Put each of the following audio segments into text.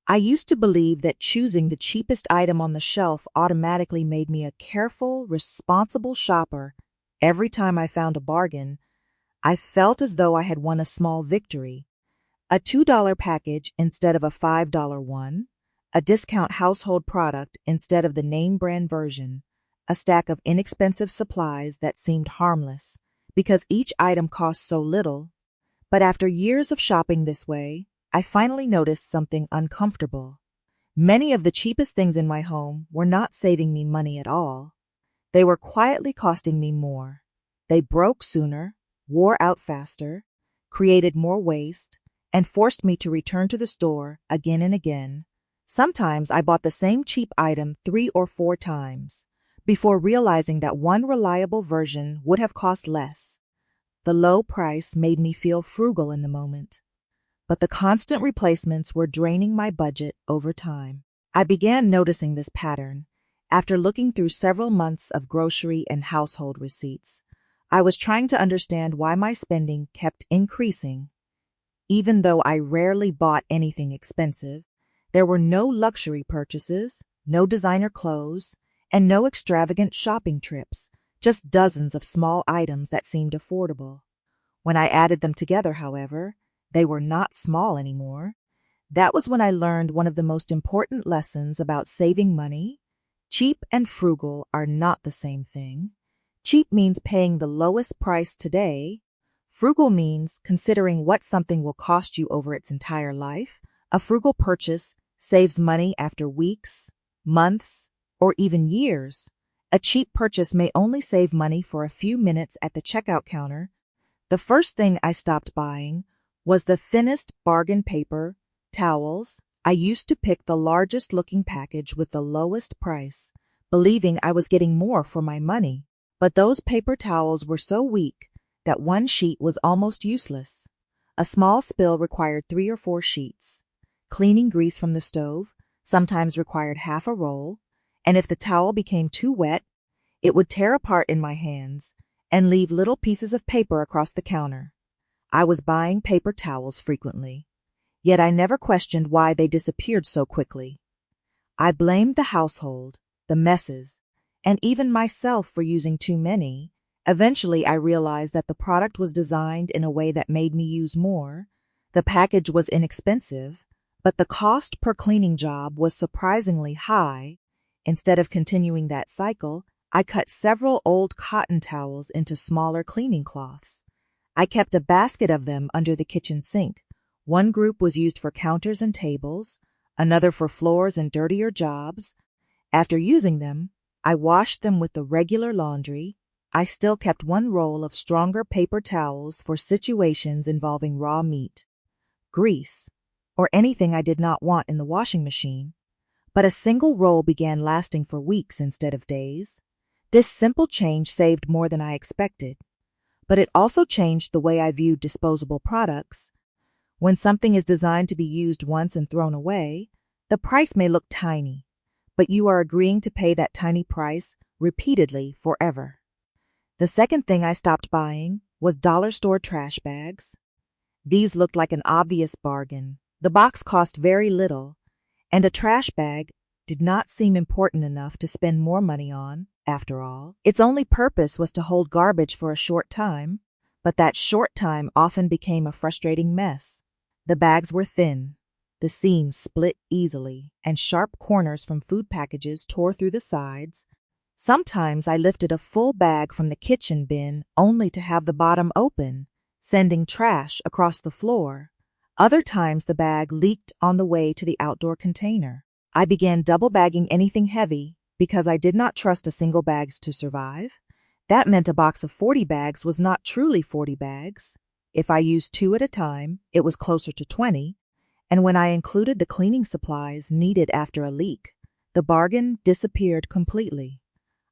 I used to believe that choosing the cheapest item on the shelf automatically made me a careful, responsible shopper. Every time I found a bargain, I felt as though I had won a small victory. A $2 package instead of a $5 one, a discount household product instead of the name brand version, a stack of inexpensive supplies that seemed harmless because each item cost so little. But after years of shopping this way, I finally noticed something uncomfortable. Many of the cheapest things in my home were not saving me money at all. They were quietly costing me more. They broke sooner, wore out faster, created more waste, and forced me to return to the store again and again. Sometimes I bought the same cheap item 3 or 4 times before realizing that one reliable version would have cost less. The low price made me feel frugal in the moment, but the constant replacements were draining my budget over time. I began noticing this pattern after looking through several months of grocery and household receipts. I was trying to understand why my spending kept increasing. Even though I rarely bought anything expensive, there were no luxury purchases, no designer clothes, and no extravagant shopping trips, just dozens of small items that seemed affordable. When I added them together, however, they were not small anymore. That was when I learned one of the most important lessons about saving money. Cheap and frugal are not the same thing. Cheap means paying the lowest price today. Frugal means considering what something will cost you over its entire life. A frugal purchase saves money after weeks, months, or even years. A cheap purchase may only save money for a few minutes at the checkout counter. The first thing I stopped buying was the thinnest bargain paper towels. I used to pick the largest looking package with the lowest price, believing I was getting more for my money. But those paper towels were so weak that one sheet was almost useless. A small spill required 3 or 4 sheets. Cleaning grease from the stove sometimes required half a roll, and if the towel became too wet, it would tear apart in my hands and leave little pieces of paper across the counter. I was buying paper towels frequently, yet I never questioned why they disappeared so quickly. I blamed the household, the messes, and even myself for using too many. Eventually, I realized that the product was designed in a way that made me use more. The package was inexpensive, but the cost per cleaning job was surprisingly high. Instead of continuing that cycle, I cut several old cotton towels into smaller cleaning cloths. I kept a basket of them under the kitchen sink. One group was used for counters and tables, another for floors and dirtier jobs. After using them, I washed them with the regular laundry. I still kept one roll of stronger paper towels for situations involving raw meat, grease, or anything I did not want in the washing machine. But a single roll began lasting for weeks instead of days. This simple change saved more than I expected, but it also changed the way I viewed disposable products. When something is designed to be used once and thrown away, the price may look tiny, but you are agreeing to pay that tiny price repeatedly forever. The second thing I stopped buying was dollar store trash bags. These looked like an obvious bargain. The box cost very little, and a trash bag did not seem important enough to spend more money on. After all, its only purpose was to hold garbage for a short time, but that short time often became a frustrating mess. The bags were thin, the seams split easily, and sharp corners from food packages tore through the sides. Sometimes I lifted a full bag from the kitchen bin only to have the bottom open, sending trash across the floor. Other times the bag leaked on the way to the outdoor container. I began double bagging anything heavy because I did not trust a single bag to survive. That meant a box of 40 bags was not truly 40 bags. If I used 2 at a time, it was closer to 20, and when I included the cleaning supplies needed after a leak, the bargain disappeared completely.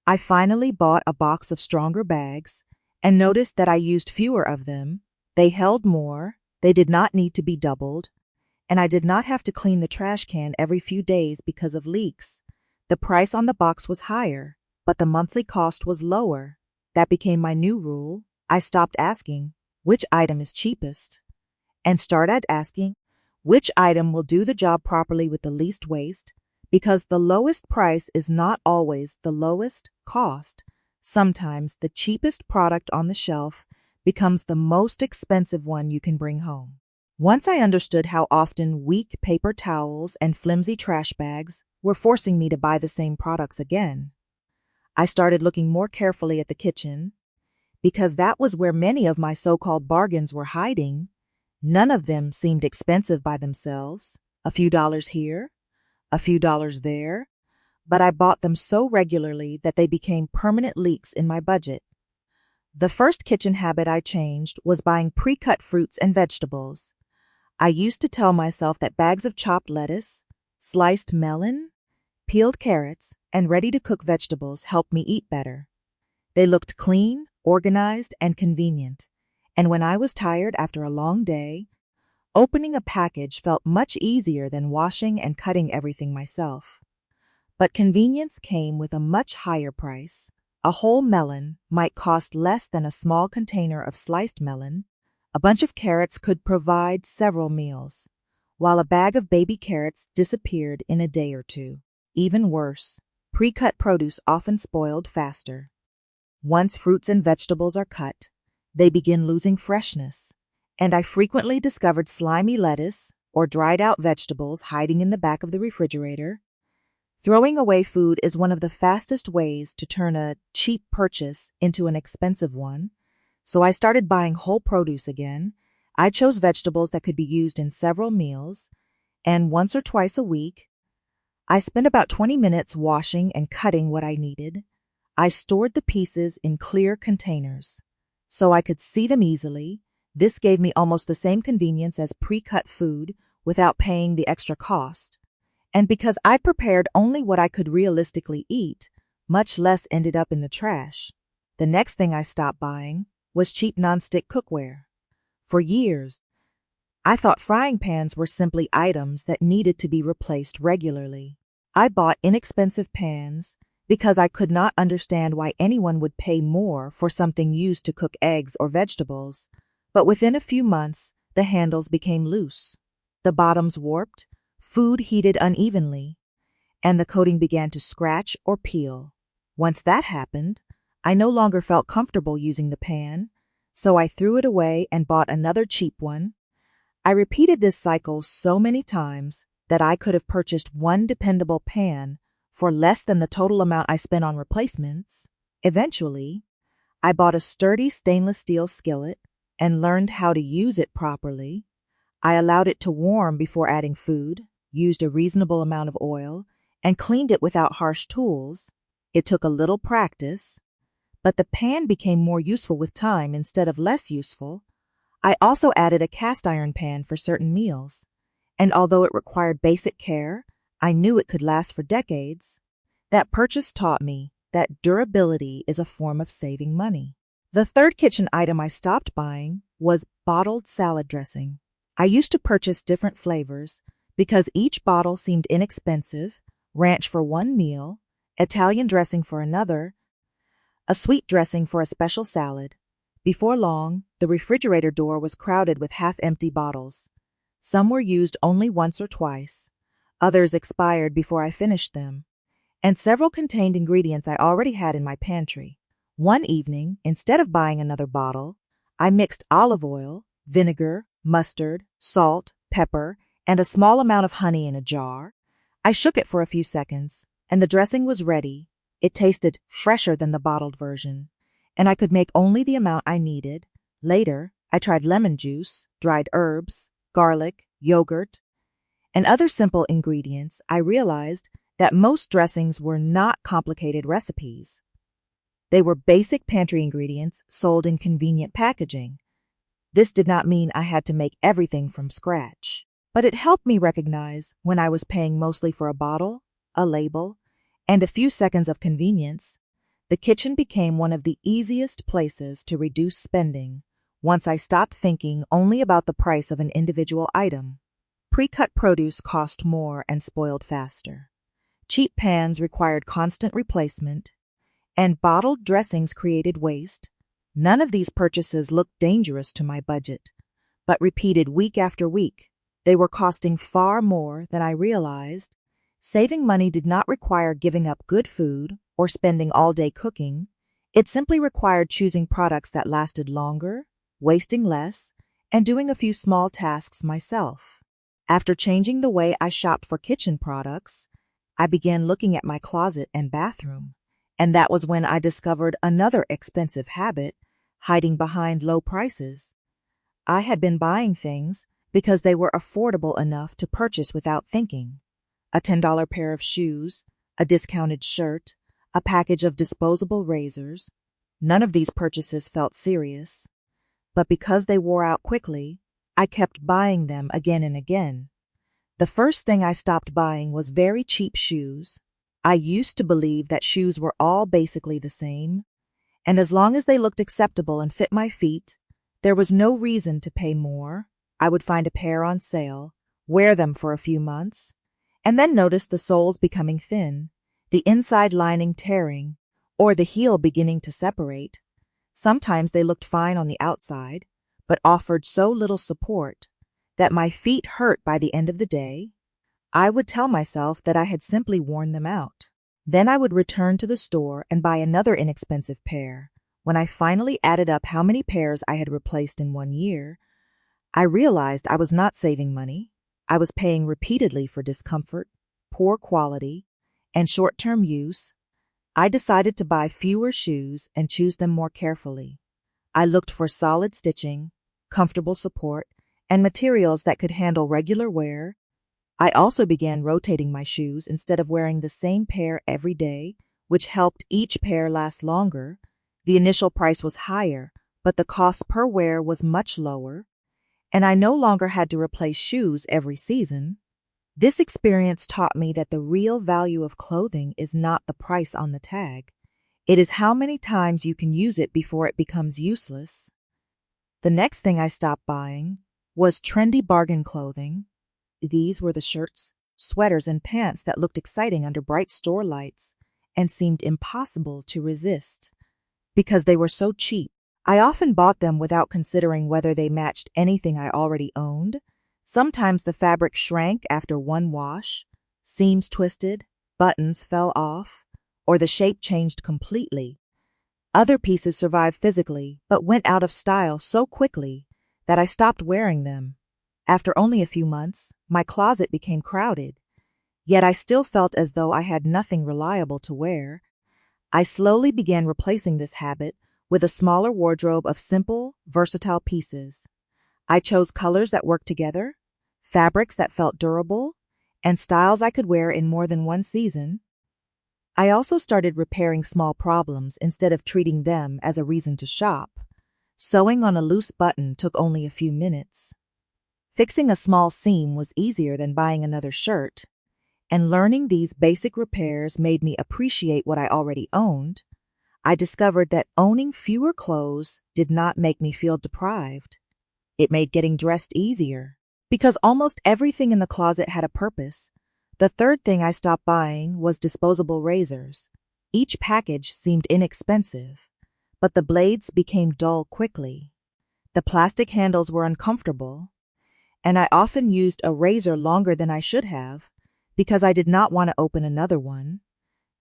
I finally bought a box of stronger bags and noticed that I used fewer of them. They held more, they did not need to be doubled, and I did not have to clean the trash can every few days because of leaks. The price on the box was higher, but the monthly cost was lower. That became my new rule. I stopped asking, which item is cheapest? And started asking, Which item will do the job properly with the least waste? Because the lowest price is not always the lowest cost. Sometimes the cheapest product on the shelf becomes the most expensive one you can bring home. Once I understood how often weak paper towels and flimsy trash bags were forcing me to buy the same products again, I started looking more carefully at the kitchen, because that was where many of my so-called bargains were hiding. None of them seemed expensive by themselves, a few dollars here, a few dollars there, but I bought them so regularly that they became permanent leaks in my budget. The first kitchen habit I changed was buying pre-cut fruits and vegetables. I used to tell myself that bags of chopped lettuce, sliced melon, peeled carrots, and ready-to-cook vegetables helped me eat better. They looked clean, organized, and convenient, and when I was tired after a long day, opening a package felt much easier than washing and cutting everything myself. But convenience came with a much higher price. A whole melon might cost less than a small container of sliced melon. A bunch of carrots could provide several meals, while a bag of baby carrots disappeared in a day or two. Even worse, pre-cut produce often spoiled faster. Once fruits and vegetables are cut, they begin losing freshness, and I frequently discovered slimy lettuce or dried-out vegetables hiding in the back of the refrigerator. Throwing away food is one of the fastest ways to turn a cheap purchase into an expensive one, so I started buying whole produce again. I chose vegetables that could be used in several meals, and once or twice a week, I spent about 20 minutes washing and cutting what I needed. I stored the pieces in clear containers, so I could see them easily. This gave me almost the same convenience as pre-cut food without paying the extra cost. And because I prepared only what I could realistically eat, much less ended up in the trash. The next thing I stopped buying was cheap nonstick cookware. For years, I thought frying pans were simply items that needed to be replaced regularly. I bought inexpensive pans because I could not understand why anyone would pay more for something used to cook eggs or vegetables. But within a few months, the handles became loose, the bottoms warped, food heated unevenly, and the coating began to scratch or peel. Once that happened, I no longer felt comfortable using the pan, so I threw it away and bought another cheap one. I repeated this cycle so many times that I could have purchased one dependable pan for less than the total amount I spent on replacements. Eventually, I bought a sturdy stainless steel skillet and learned how to use it properly. I allowed it to warm before adding food, used a reasonable amount of oil, and cleaned it without harsh tools. It took a little practice, but the pan became more useful with time instead of less useful. I also added a cast iron pan for certain meals, and although it required basic care, I knew it could last for decades. That purchase taught me that durability is a form of saving money. The third kitchen item I stopped buying was bottled salad dressing. I used to purchase different flavors because each bottle seemed inexpensive: ranch for one meal, Italian dressing for another, a sweet dressing for a special salad. Before long, the refrigerator door was crowded with half-empty bottles. Some were used only once or twice. Others expired before I finished them, and several contained ingredients I already had in my pantry. One evening, instead of buying another bottle, I mixed olive oil, vinegar, mustard, salt, pepper, and a small amount of honey in a jar. I shook it for a few seconds, and the dressing was ready. It tasted fresher than the bottled version, and I could make only the amount I needed. Later, I tried lemon juice, dried herbs, garlic, yogurt, and other simple ingredients. I realized that most dressings were not complicated recipes. They were basic pantry ingredients sold in convenient packaging. This did not mean I had to make everything from scratch, but it helped me recognize when I was paying mostly for a bottle, a label, and a few seconds of convenience. The kitchen became one of the easiest places to reduce spending once I stopped thinking only about the price of an individual item. Pre-cut produce cost more and spoiled faster. Cheap pans required constant replacement, and bottled dressings created waste. None of these purchases looked dangerous to my budget, but repeated week after week They were costing far more than I realized. Saving money did not require giving up good food or spending all day cooking. It simply required choosing products that lasted longer, wasting less, and doing a few small tasks myself. After changing the way I shopped for kitchen products, I began looking at my closet and bathroom, and that was when I discovered another expensive habit hiding behind low prices. I had been buying things because they were affordable enough to purchase without thinking. A $10 pair of shoes, a discounted shirt, a package of disposable razors. None of these purchases felt serious, but because they wore out quickly, I kept buying them again and again. The first thing I stopped buying was very cheap shoes. I used to believe that shoes were all basically the same, and as long as they looked acceptable and fit my feet, there was no reason to pay more. I would find a pair on sale, wear them for a few months, and then notice the soles becoming thin, the inside lining tearing, or the heel beginning to separate. Sometimes they looked fine on the outside, but offered so little support that my feet hurt by the end of the day. I would tell myself that I had simply worn them out. Then I would return to the store and buy another inexpensive pair. When I finally added up how many pairs I had replaced in 1 year, I realized I was not saving money. I was paying repeatedly for discomfort, poor quality, and short-term use. I decided to buy fewer shoes and choose them more carefully. I looked for solid stitching, comfortable support, and materials that could handle regular wear. I also began rotating my shoes instead of wearing the same pair every day, which helped each pair last longer. The initial price was higher, but the cost per wear was much lower, and I no longer had to replace shoes every season. This experience taught me that the real value of clothing is not the price on the tag. It is how many times you can use it before it becomes useless. The next thing I stopped buying was trendy bargain clothing. These were the shirts, sweaters, and pants that looked exciting under bright store lights and seemed impossible to resist. Because they were so cheap, I often bought them without considering whether they matched anything I already owned. Sometimes the fabric shrank after one wash, seams twisted, buttons fell off, or the shape changed completely. Other pieces survived physically, but went out of style so quickly that I stopped wearing them. After only a few months, my closet became crowded, yet I still felt as though I had nothing reliable to wear. I slowly began replacing this habit with a smaller wardrobe of simple, versatile pieces. I chose colors that worked together, fabrics that felt durable, and styles I could wear in more than one season. I also started repairing small problems instead of treating them as a reason to shop. Sewing on a loose button took only a few minutes. Fixing a small seam was easier than buying another shirt, and learning these basic repairs made me appreciate what I already owned. I discovered that owning fewer clothes did not make me feel deprived. It made getting dressed easier, because almost everything in the closet had a purpose. The third thing I stopped buying was disposable razors. Each package seemed inexpensive, but the blades became dull quickly. The plastic handles were uncomfortable, and I often used a razor longer than I should have because I did not want to open another one.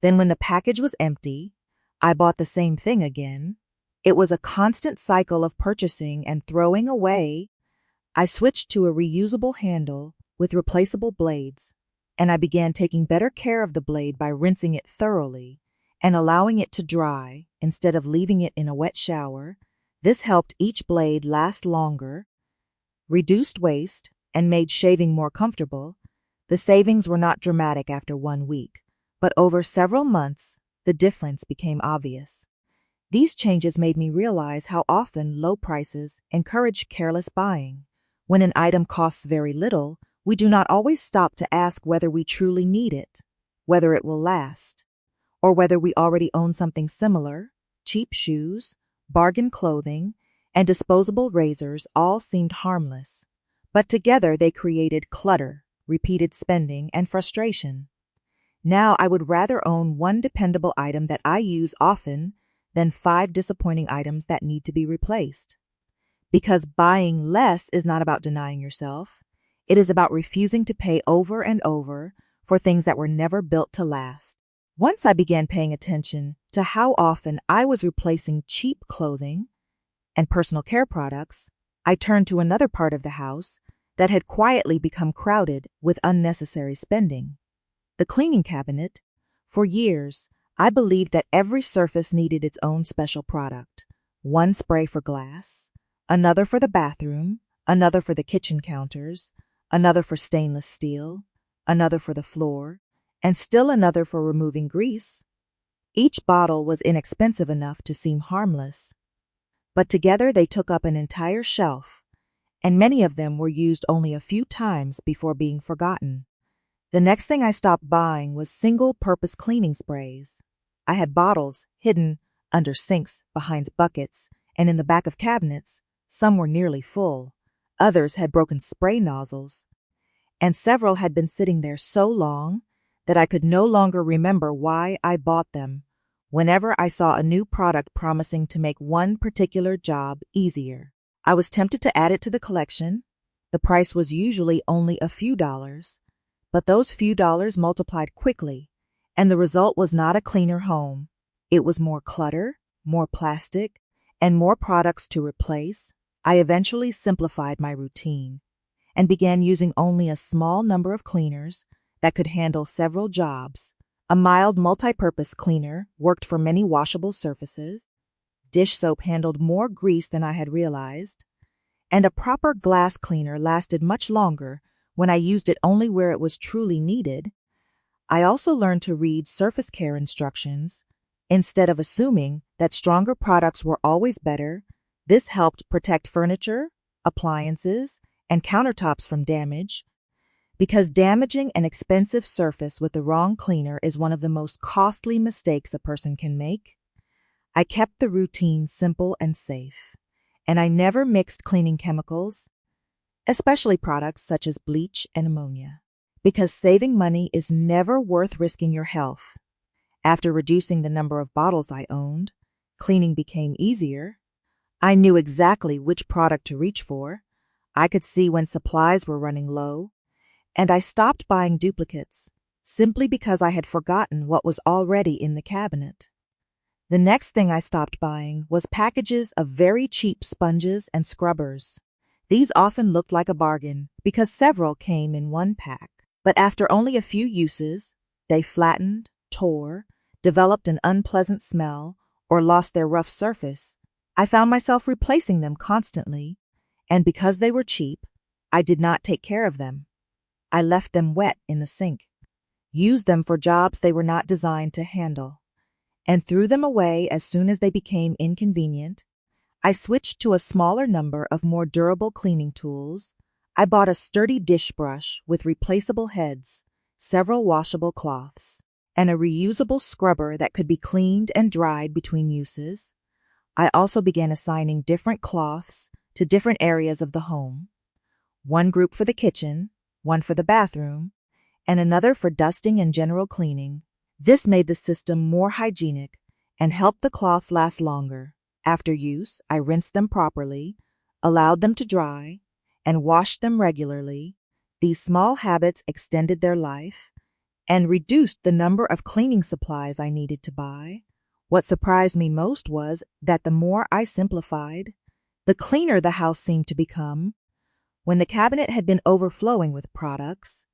Then when the package was empty, I bought the same thing again. It was a constant cycle of purchasing and throwing away. I switched to a reusable handle with replaceable blades, and I began taking better care of the blade by rinsing it thoroughly and allowing it to dry instead of leaving it in a wet shower. This helped each blade last longer, reduced waste, and made shaving more comfortable. The savings were not dramatic after 1 week, but over several months, the difference became obvious. These changes made me realize how often low prices encourage careless buying. When an item costs very little, we do not always stop to ask whether we truly need it, whether it will last, or whether we already own something similar. Cheap shoes, bargain clothing, and disposable razors all seemed harmless, but together they created clutter, repeated spending, and frustration. Now I would rather own one dependable item that I use often than 5 disappointing items that need to be replaced. Because buying less is not about denying yourself. It is about refusing to pay over and over for things that were never built to last. Once I began paying attention to how often I was replacing cheap clothing and personal care products, I turned to another part of the house that had quietly become crowded with unnecessary spending: the cleaning cabinet. For years, I believed that every surface needed its own special product. One spray for glass, another for the bathroom, another for the kitchen counters, another for stainless steel, another for the floor, and still another for removing grease. Each bottle was inexpensive enough to seem harmless, but together they took up an entire shelf, and many of them were used only a few times before being forgotten. The next thing I stopped buying was single-purpose cleaning sprays. I had bottles hidden under sinks, behind buckets, and in the back of cabinets. Some were nearly full. Others had broken spray nozzles, and several had been sitting there so long that I could no longer remember why I bought them. Whenever I saw a new product promising to make one particular job easier, I was tempted to add it to the collection. The price was usually only a few dollars, but those few dollars multiplied quickly, and the result was not a cleaner home. It was more clutter, more plastic, and more products to replace. I eventually simplified my routine and began using only a small number of cleaners that could handle several jobs. A mild multi-purpose cleaner worked for many washable surfaces. Dish soap handled more grease than I had realized, and a proper glass cleaner lasted much longer when I used it only where it was truly needed. I also learned to read surface care instructions. Instead of assuming that stronger products were always better, this helped protect furniture, appliances, and countertops from damage. Because damaging an expensive surface with the wrong cleaner is one of the most costly mistakes a person can make, I kept the routine simple and safe, and I never mixed cleaning chemicals, especially products such as bleach and ammonia, because saving money is never worth risking your health. After reducing the number of bottles I owned, cleaning became easier. I knew exactly which product to reach for. I could see when supplies were running low, and I stopped buying duplicates simply because I had forgotten what was already in the cabinet. The next thing I stopped buying was packages of very cheap sponges and scrubbers. These often looked like a bargain because several came in one pack, but after only a few uses, they flattened, tore, developed an unpleasant smell, or lost their rough surface. I found myself replacing them constantly, and because they were cheap, I did not take care of them. I left them wet in the sink, used them for jobs they were not designed to handle, and threw them away as soon as they became inconvenient. I switched to a smaller number of more durable cleaning tools. I bought a sturdy dish brush with replaceable heads, several washable cloths, and a reusable scrubber that could be cleaned and dried between uses. I also began assigning different cloths to different areas of the home: one group for the kitchen, one for the bathroom, and another for dusting and general cleaning. This made the system more hygienic and helped the cloths last longer. After use, I rinsed them properly, allowed them to dry, and washed them regularly. These small habits extended their life and reduced the number of cleaning supplies I needed to buy. What surprised me most was that the more I simplified, the cleaner the house seemed to become. When the cabinet had been overflowing with products,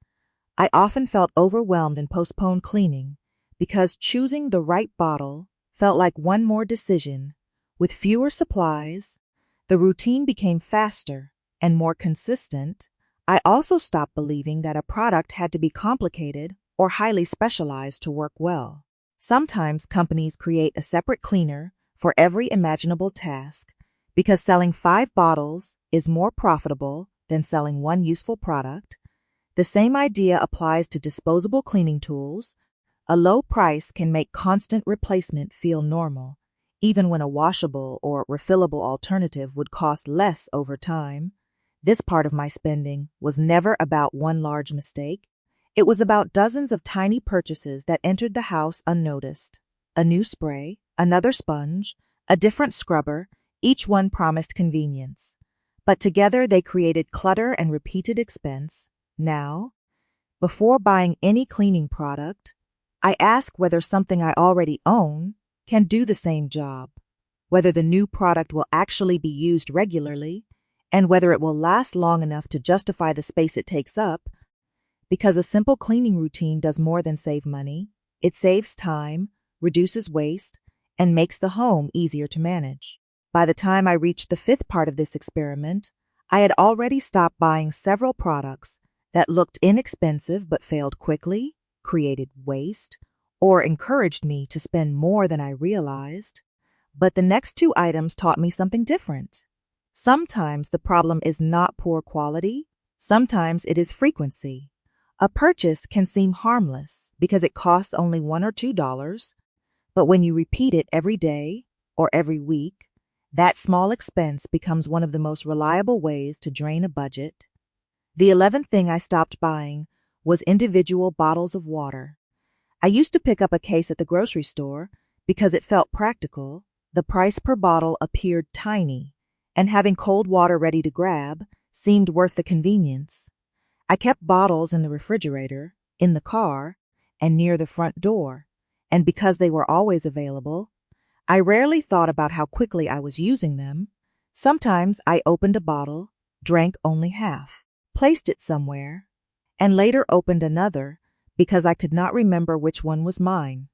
I often felt overwhelmed and postponed cleaning because choosing the right bottle felt like one more decision. With fewer supplies, the routine became faster and more consistent. I also stopped believing that a product had to be complicated or highly specialized to work well. Sometimes companies create a separate cleaner for every imaginable task because selling 5 bottles is more profitable than selling one useful product. The same idea applies to disposable cleaning tools. A low price can make constant replacement feel normal, even when a washable or refillable alternative would cost less over time. This part of my spending was never about one large mistake. It was about dozens of tiny purchases that entered the house unnoticed. A new spray, another sponge, a different scrubber, each one promised convenience. but together they created clutter and repeated expense. Now, before buying any cleaning product, I ask whether something I already own can do the same job, whether the new product will actually be used regularly, and whether it will last long enough to justify the space it takes up. Because a simple cleaning routine does more than save money, it saves time, reduces waste, and makes the home easier to manage. By the time I reached the fifth part of this experiment, I had already stopped buying several products that looked inexpensive but failed quickly, created waste, or encouraged me to spend more than I realized. But the next two items taught me something different. Sometimes the problem is not poor quality, sometimes it is frequency. A purchase can seem harmless because it costs only $1 or $2, but when you repeat it every day or every week, that small expense becomes one of the most reliable ways to drain a budget. The 11th thing I stopped buying was individual bottles of water. I used to pick up a case at the grocery store because it felt practical. The price per bottle appeared tiny, and having cold water ready to grab seemed worth the convenience. I kept bottles in the refrigerator, in the car, and near the front door, and because they were always available, I rarely thought about how quickly I was using them. Sometimes I opened a bottle, drank only half, placed it somewhere, and later opened another because I could not remember which one was mine.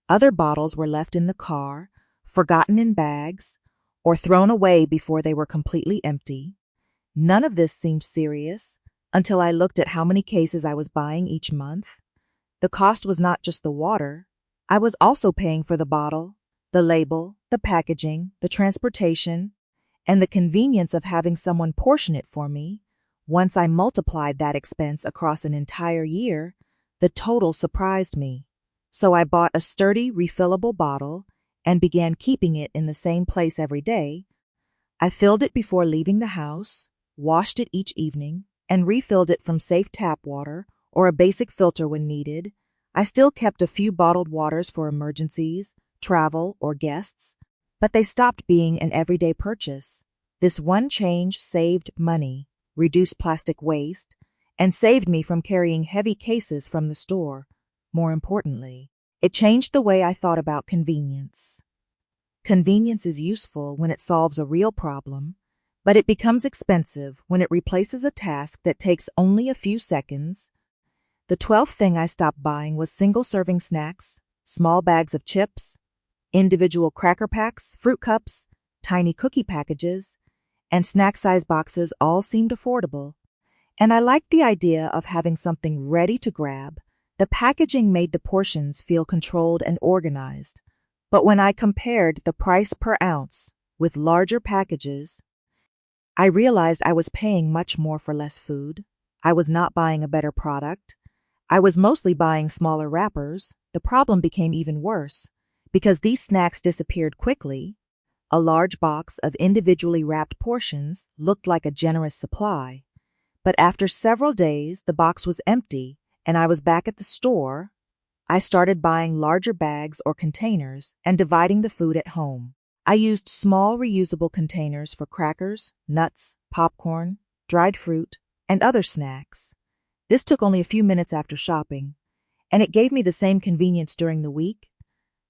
Other bottles were left in the car, forgotten in bags, or thrown away before they were completely empty. None of this seemed serious until I looked at how many cases I was buying each month. The cost was not just the water. I was also paying for the bottle, the label, the packaging, the transportation, and the convenience of having someone portion it for me. Once I multiplied that expense across an entire year, the total surprised me. So I bought a sturdy, refillable bottle and began keeping it in the same place every day. I filled it before leaving the house, washed it each evening, and refilled it from safe tap water or a basic filter when needed. I still kept a few bottled waters for emergencies, travel, or guests, but they stopped being an everyday purchase. This one change saved money, reduced plastic waste, and saved me from carrying heavy cases from the store. More importantly, it changed the way I thought about convenience. Convenience is useful when it solves a real problem, but it becomes expensive when it replaces a task that takes only a few seconds. The 12th thing I stopped buying was single-serving snacks, small bags of chips, individual cracker packs, fruit cups, tiny cookie packages, and snack-size boxes all seemed affordable. And I liked the idea of having something ready to grab. The packaging made the portions feel controlled and organized. But when I compared the price per ounce with larger packages, I realized I was paying much more for less food. I was not buying a better product. I was mostly buying smaller wrappers. The problem became even worse because these snacks disappeared quickly. A large box of individually wrapped portions looked like a generous supply. But after several days, the box was empty and I was back at the store. I started buying larger bags or containers and dividing the food at home. I used small reusable containers for crackers, nuts, popcorn, dried fruit, and other snacks. This took only a few minutes after shopping, and it gave me the same convenience during the week.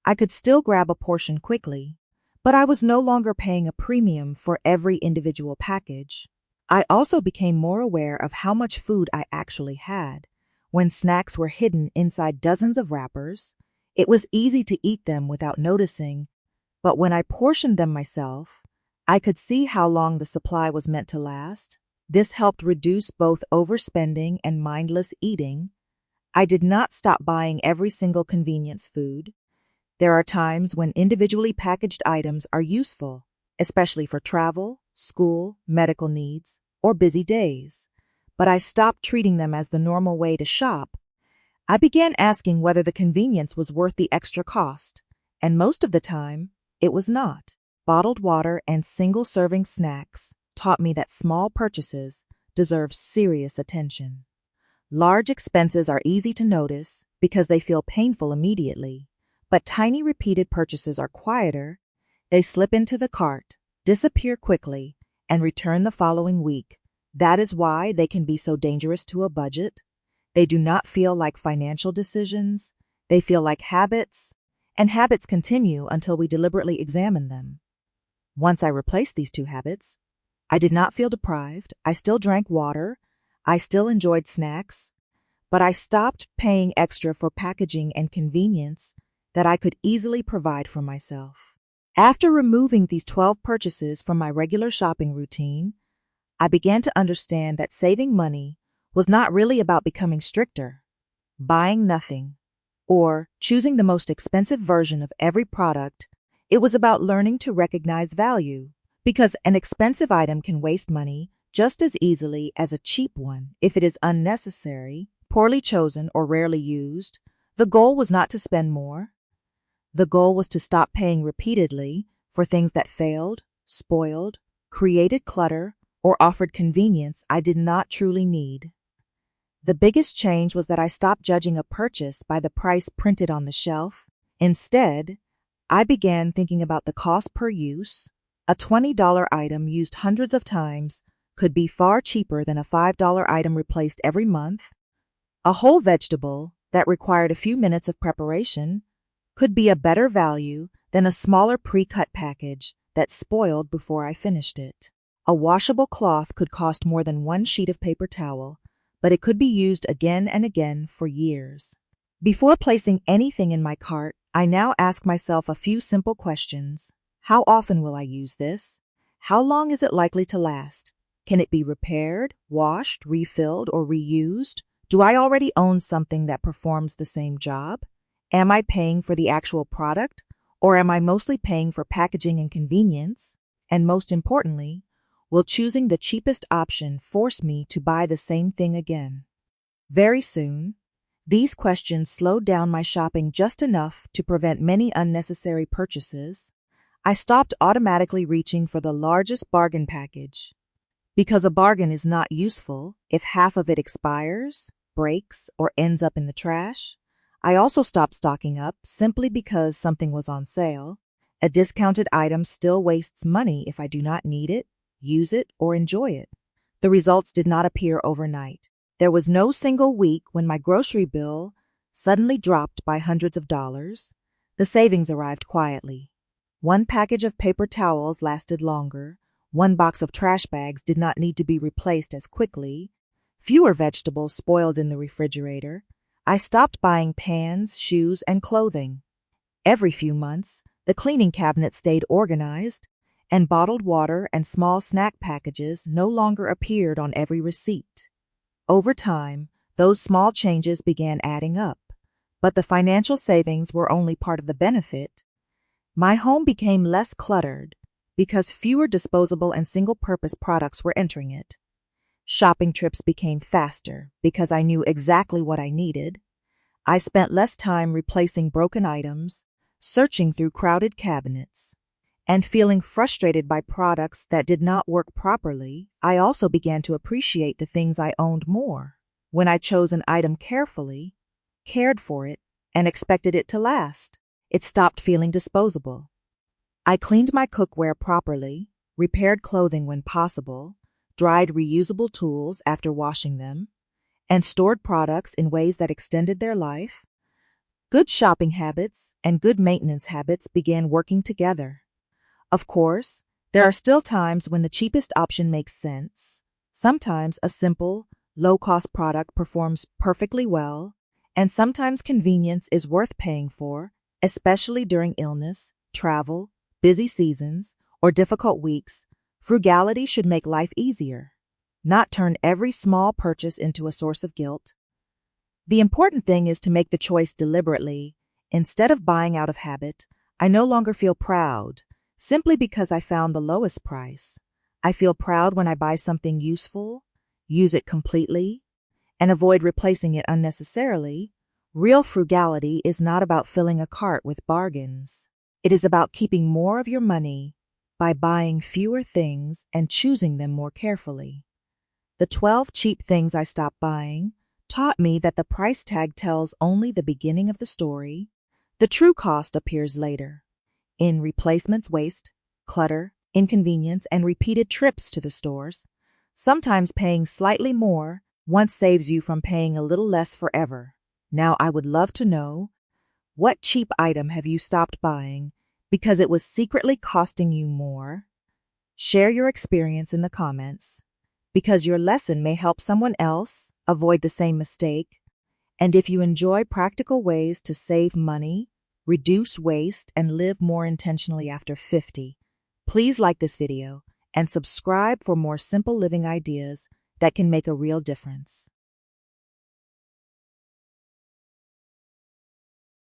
I could still grab a portion quickly, but I was no longer paying a premium for every individual package. I also became more aware of how much food I actually had. When snacks were hidden inside dozens of wrappers, it was easy to eat them without noticing, but when I portioned them myself, I could see how long the supply was meant to last. This helped reduce both overspending and mindless eating. I did not stop buying every single convenience food. There are times when individually packaged items are useful, especially for travel, school, medical needs, or busy days. But I stopped treating them as the normal way to shop. I began asking whether the convenience was worth the extra cost, and most of the time, it was not. Bottled water and single-serving snacks taught me that small purchases deserve serious attention. Large expenses are easy to notice because they feel painful immediately, but tiny repeated purchases are quieter. They slip into the cart, disappear quickly, and return the following week. That is why they can be so dangerous to a budget. They do not feel like financial decisions. They feel like habits, and habits continue until we deliberately examine them. Once I replaced these two habits, I did not feel deprived. I still drank water. I still enjoyed snacks, but I stopped paying extra for packaging and convenience that I could easily provide for myself. After removing these 12 purchases from my regular shopping routine, I began to understand that saving money was not really about becoming stricter, buying nothing, or choosing the most expensive version of every product. It was about learning to recognize value, because an expensive item can waste money just as easily as a cheap one if it is unnecessary, poorly chosen, or rarely used. The goal was not to spend more. The goal was to stop paying repeatedly for things that failed, spoiled, created clutter, or offered convenience I did not truly need. The biggest change was that I stopped judging a purchase by the price printed on the shelf. Instead, I began thinking about the cost per use. A $20 item used hundreds of times could be far cheaper than a $5 item replaced every month. A whole vegetable that required a few minutes of preparation could be a better value than a smaller pre-cut package that spoiled before I finished it. A washable cloth could cost more than one sheet of paper towel, but it could be used again and again for years. Before placing anything in my cart, I now ask myself a few simple questions. How often will I use this? How long is it likely to last? Can it be repaired, washed, refilled, or reused? Do I already own something that performs the same job? Am I paying for the actual product, or am I mostly paying for packaging and convenience? And most importantly, will choosing the cheapest option force me to buy the same thing again? Very soon, these questions slowed down my shopping just enough to prevent many unnecessary purchases. I stopped automatically reaching for the largest bargain package. Because a bargain is not useful if half of it expires, breaks, or ends up in the trash. I also stopped stocking up simply because something was on sale. A discounted item still wastes money if I do not need it, use it, or enjoy it. The results did not appear overnight. There was no single week when my grocery bill suddenly dropped by hundreds of dollars. The savings arrived quietly. One package of paper towels lasted longer. One box of trash bags did not need to be replaced as quickly. Fewer vegetables spoiled in the refrigerator. I stopped buying pans, shoes, and clothing. Every few months, the cleaning cabinet stayed organized, and bottled water and small snack packages no longer appeared on every receipt. Over time, those small changes began adding up, but the financial savings were only part of the benefit. My home became less cluttered because fewer disposable and single-purpose products were entering it. Shopping trips became faster because I knew exactly what I needed. I spent less time replacing broken items, searching through crowded cabinets, and feeling frustrated by products that did not work properly. I also began to appreciate the things I owned more. When I chose an item carefully, cared for it, and expected it to last, it stopped feeling disposable. I cleaned my cookware properly, repaired clothing when possible, dried reusable tools after washing them, and stored products in ways that extended their life. Good shopping habits and good maintenance habits began working together. Of course, there are still times when the cheapest option makes sense. Sometimes a simple, low-cost product performs perfectly well, and sometimes convenience is worth paying for, especially during illness, travel, busy seasons, or difficult weeks. Frugality should make life easier, not turn every small purchase into a source of guilt. The important thing is to make the choice deliberately. Instead of buying out of habit, I no longer feel proud simply because I found the lowest price. I feel proud when I buy something useful, use it completely, and avoid replacing it unnecessarily. Real frugality is not about filling a cart with bargains. It is about keeping more of your money by buying fewer things and choosing them more carefully. The 12 cheap things I stopped buying taught me that the price tag tells only the beginning of the story. The true cost appears later, in replacements, waste, clutter, inconvenience, and repeated trips to the stores. Sometimes paying slightly more once saves you from paying a little less forever. Now, I would love to know, what cheap item have you stopped buying because it was secretly costing you more? Share your experience in the comments, because your lesson may help someone else avoid the same mistake. And if you enjoy practical ways to save money, reduce waste, and live more intentionally after 50, please like this video and subscribe for more simple living ideas that can make a real difference.